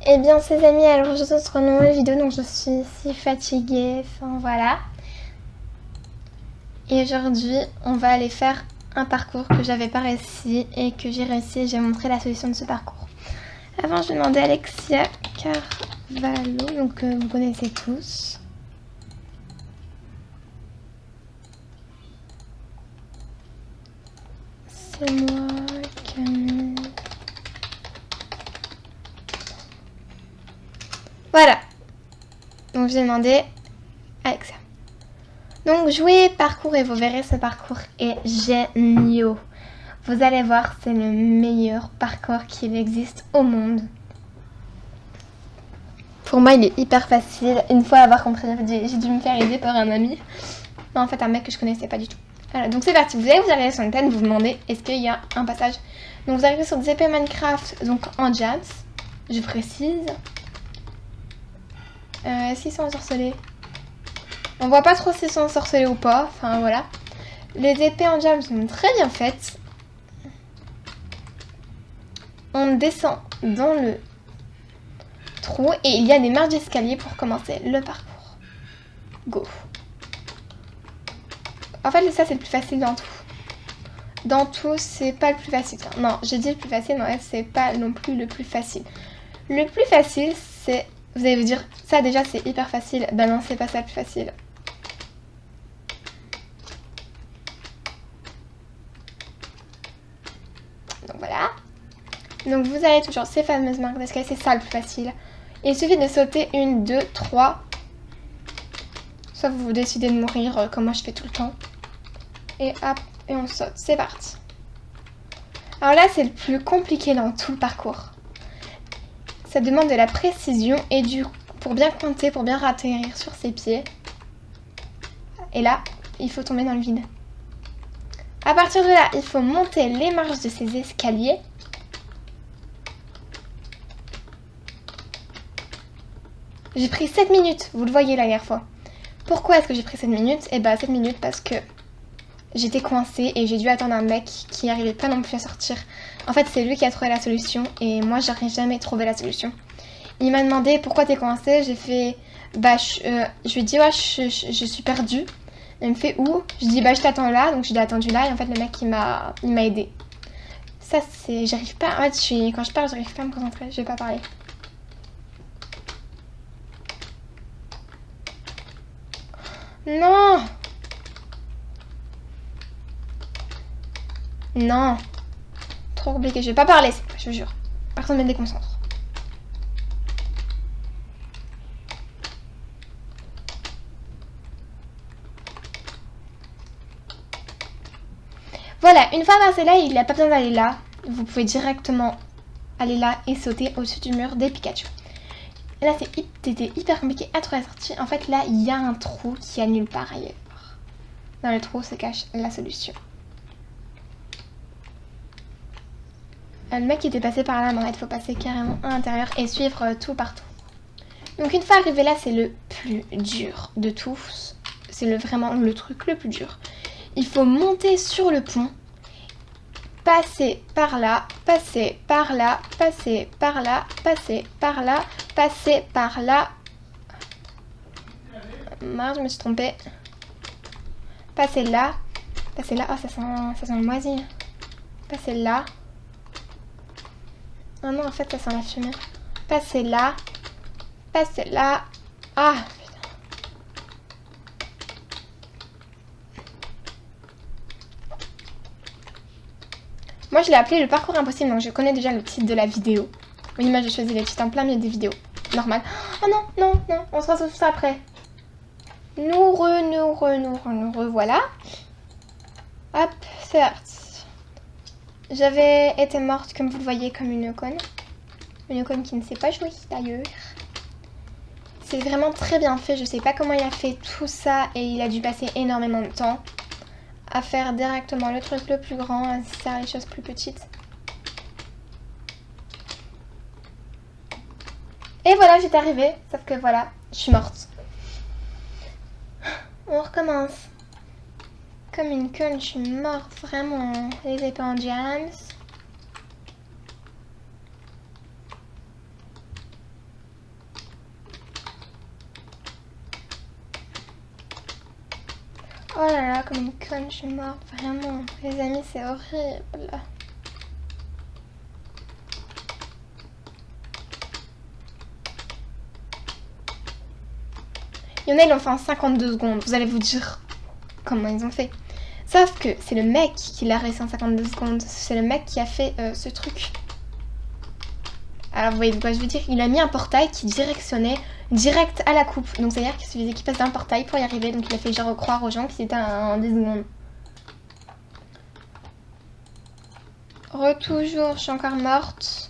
Eh bien, ces amis, alors je suis sur une nouvelle vidéo, donc je suis si fatiguée, enfin voilà. Et aujourd'hui, on va aller faire un parcours que j'avais pas réussi et que j'ai réussi et j'ai montré la solution de ce parcours. Avant, je vais demander à Alexia Carvalho, donc vous connaissez tous. C'est moi, Camille. Voilà. Donc je vais demander à Alexia. Donc jouez parcours et vous verrez, ce parcours est génial. Vous allez voir, c'est le meilleur parcours qu'il existe au monde. Pour moi, il est hyper facile. Une fois avoir compris, j'ai dû me faire aider par un ami. Non, en fait, un mec que je connaissais pas du tout. Voilà, donc c'est parti. Vous allez vous arriver sur une plaine, vous vous demandez est-ce qu'il y a un passage. Donc vous arrivez sur des épées Minecraft, donc en jams. Je précise. Est-ce qu'ils sont ensorcelés? On voit pas trop s'ils sont ensorcelés ou pas. Enfin voilà. Les épées en jams sont très bien faites. On descend dans le trou et il y a des marches d'escalier pour commencer le parcours. Go. En fait, ça c'est le plus facile dans tout. Dans tout, c'est pas le plus facile. Non, j'ai dit le plus facile, mais c'est pas non plus le plus facile. Le plus facile, c'est... Vous allez vous dire, ça déjà c'est hyper facile. Ben non, c'est pas ça le plus facile. Donc voilà. Donc vous avez toujours ces fameuses marques d'escalier, c'est ça le plus facile. Il suffit de sauter 1, 2, 3. Soit vous décidez de mourir, comme moi je fais tout le temps. Et hop, et on saute. C'est parti. Alors là, c'est le plus compliqué dans tout le parcours. Ça demande de la précision et pour bien compter, pour bien atterrir sur ses pieds. Et là, il faut tomber dans le vide. À partir de là, il faut monter les marches de ces escaliers. J'ai pris 7 minutes, vous le voyez la dernière fois. Pourquoi est-ce que j'ai pris 7 minutes? Eh ben 7 minutes parce que j'étais coincée et j'ai dû attendre un mec qui n'arrivait pas non plus à sortir. En fait, c'est lui qui a trouvé la solution et moi, j'aurais jamais trouvé la solution. Il m'a demandé pourquoi t'es coincée. J'ai fait, bah, je lui ai dit, ouais, je suis perdue. Il me fait où? Je dis, bah, je t'attends là. Donc, je l'ai attendu là et en fait, le mec, il m'a aidé. Ça, c'est, j'arrive pas, en fait, quand je parle, j'arrive pas à me concentrer. Je vais pas parler. Non! Non! Trop compliqué. Je vais pas parler, je vous jure. Personne ne me déconcentre. Voilà, une fois passé là, il n'a pas besoin d'aller là. Vous pouvez directement aller là et sauter au-dessus du mur des Pikachu. Et là, c'était hyper compliqué à trouver la sortie. En fait, là, il y a un trou qui a nulle part ailleurs. Dans le trou se cache la solution. Le mec qui était passé par là, mais en fait, il faut passer carrément à l'intérieur et suivre tout partout. Donc, une fois arrivé là, c'est le plus dur de tous. C'est vraiment le truc le plus dur. Il faut monter sur le pont, passer par là, passer par là, passer par là, passer par là, passer par là. Merde, je me suis trompée. Passer là. Passer là. Oh, ça sent le moisi. Passer là. Oh non, en fait, ça sent la fumée. Passer là. Passer là. Ah, putain. Moi, je l'ai appelé le parcours impossible, donc je connais déjà le titre de la vidéo. Oui, moi, j'ai choisi les titres en plein milieu des vidéos. Normal. Oh non, non, non. On se retrouve tout ça après. Nous revoilà. Hop, c'est parti. J'avais été morte, comme vous le voyez, comme une conne. Une conne qui ne sait pas jouer, d'ailleurs. C'est vraiment très bien fait. Je sais pas comment il a fait tout ça et il a dû passer énormément de temps à faire directement le truc le plus grand, à faire les choses plus petites. Et voilà, j'étais arrivée. Sauf que voilà, je suis morte. On recommence. Comme une conne, je suis morte, vraiment. Les épées en jams. Oh là là, comme une conne, je suis morte. Vraiment, les amis, c'est horrible. Il y en a, ils l'ont fait en 52 secondes. Vous allez vous dire comment ils ont fait. Sauf que c'est le mec qui l'a réussi en 52 secondes. C'est le mec qui a fait ce truc. Alors vous voyez de quoi je veux dire. Il a mis un portail qui directionnait direct à la coupe. Donc c'est-à-dire qu'il suffisait qu'il passe d'un portail pour y arriver. Donc il a fait genre croire aux gens que c'était en 10 secondes. Toujours, je suis encore morte.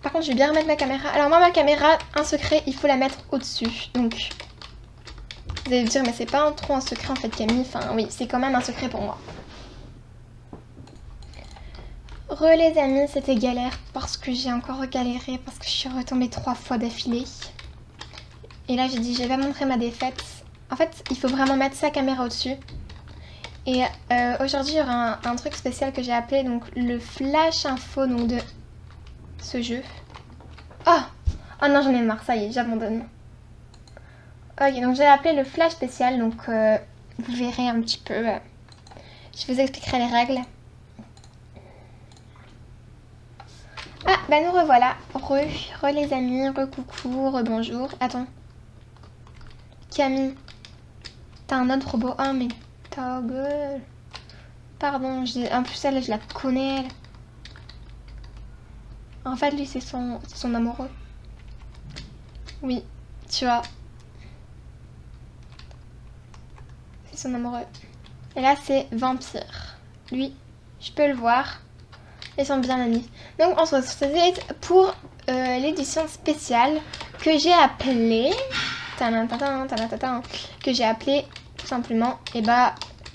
Par contre, je vais bien remettre ma caméra. Alors moi, ma caméra, un secret, il faut la mettre au-dessus. Donc, vous allez me dire, mais c'est pas trop un secret en fait, Camille. Enfin, oui, c'est quand même un secret pour moi. Les amis, c'était galère parce que j'ai encore galéré, parce que je suis retombée 3 fois d'affilée. Et là, j'ai dit, je vais montrer ma défaite. En fait, il faut vraiment mettre sa caméra au-dessus. Et aujourd'hui, il y aura un truc spécial que j'ai appelé donc le flash info donc, de ce jeu. Oh non, j'en ai marre, ça y est, j'abandonne. Ok, donc j'ai appelé le flash spécial, donc vous verrez un petit peu. Je vous expliquerai les règles. Ah, bah nous revoilà. Re les amis, coucou, bonjour. Attends. Camille, t'as un autre robot. Ah, mais ta gueule. Pardon, en plus elle, je la connais. Elle. En fait, lui, c'est son amoureux. Oui, tu vois. C'est son amoureux. Et là, c'est Vampire. Lui, je peux le voir. Ils sont bien amis. Donc, on se retrouve pour l'édition spéciale que j'ai appelée... que j'ai appelé tout simplement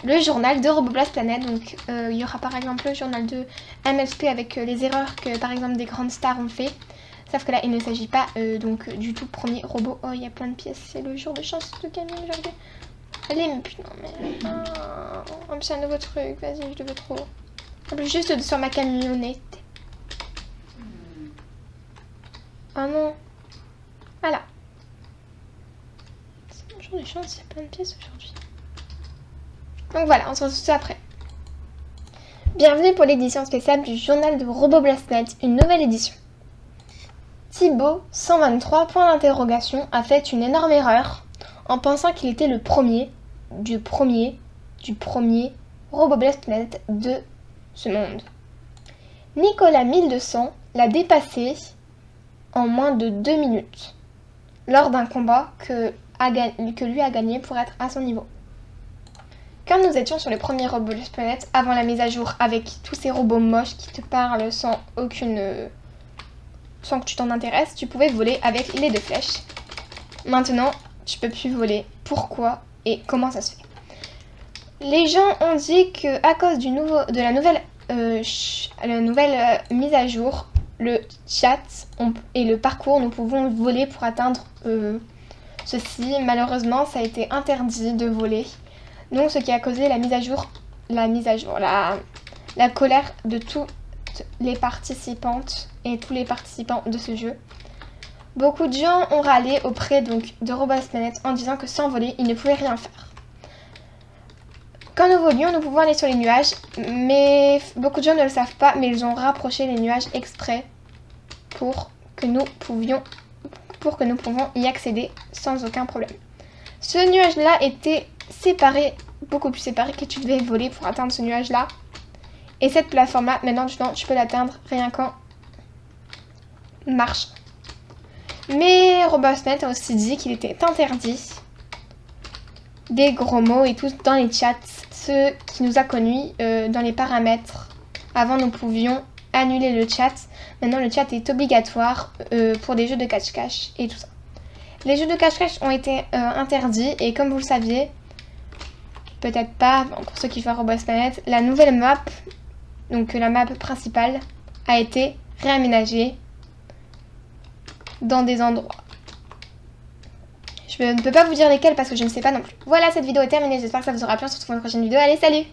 le journal de Roboblast Planet. Donc il y aura par exemple le journal de MSP avec les erreurs que par exemple des grandes stars ont fait. Sauf que là il ne s'agit pas donc du tout premier robot. Oh, il y a plein de pièces, c'est le jour de chance de Camille aujourd'hui. Allez, mais putain, mais en plus c'est un nouveau truc, vas-y, je le veux trop. En plus juste sur ma camionnette. Oh non. Voilà. Jour de chance, il y a plein de pièces aujourd'hui. Donc voilà, on se retrouve tout après. Bienvenue pour l'édition spéciale du journal de Roboblastnet, une nouvelle édition. Thibaut, 123, point d'interrogation, a fait une énorme erreur en pensant qu'il était le premier du premier Roboblastnet de ce monde. Nicolas 1200 l'a dépassé en moins de 2 minutes lors d'un combat que lui a gagné pour être à son niveau. Quand nous étions sur le premier Roboblast Planet, avant la mise à jour, avec tous ces robots moches qui te parlent sans que tu t'en intéresses, tu pouvais voler avec les 2 flèches. Maintenant, tu peux plus voler. Pourquoi et comment ça se fait? Les gens ont dit que à cause de la nouvelle mise à jour, le chat et le parcours, nous pouvons voler pour atteindre ceci. Malheureusement, ça a été interdit de voler. Donc, ce qui a causé la colère de toutes les participantes et tous les participants de ce jeu. Beaucoup de gens ont râlé auprès donc, de Roboblast Planet en disant que sans voler, ils ne pouvaient rien faire. Quand nous volions, nous pouvons aller sur les nuages, mais beaucoup de gens ne le savent pas, mais ils ont rapproché les nuages exprès pour que nous pouvons y accéder sans aucun problème. Ce nuage-là était séparé, beaucoup plus séparé, que tu devais voler pour atteindre ce nuage-là. Et cette plateforme-là, maintenant, tu peux l'atteindre rien qu'en marchant. Mais Roboblastnet a aussi dit qu'il était interdit des gros mots et tout dans les chats. Ce qui nous a connus dans les paramètres. Avant, nous pouvions annuler le chat. Maintenant, le chat est obligatoire pour des jeux de cache-cache et tout ça. Les jeux de cache-cache ont été interdits et comme vous le saviez, peut-être pas, pour ceux qui jouent à Roboblast Planet, la nouvelle map, donc la map principale, a été réaménagée dans des endroits. Je ne peux pas vous dire lesquels parce que je ne sais pas non plus. Voilà, cette vidéo est terminée, j'espère que ça vous aura plu, on se retrouve dans une prochaine vidéo, allez salut!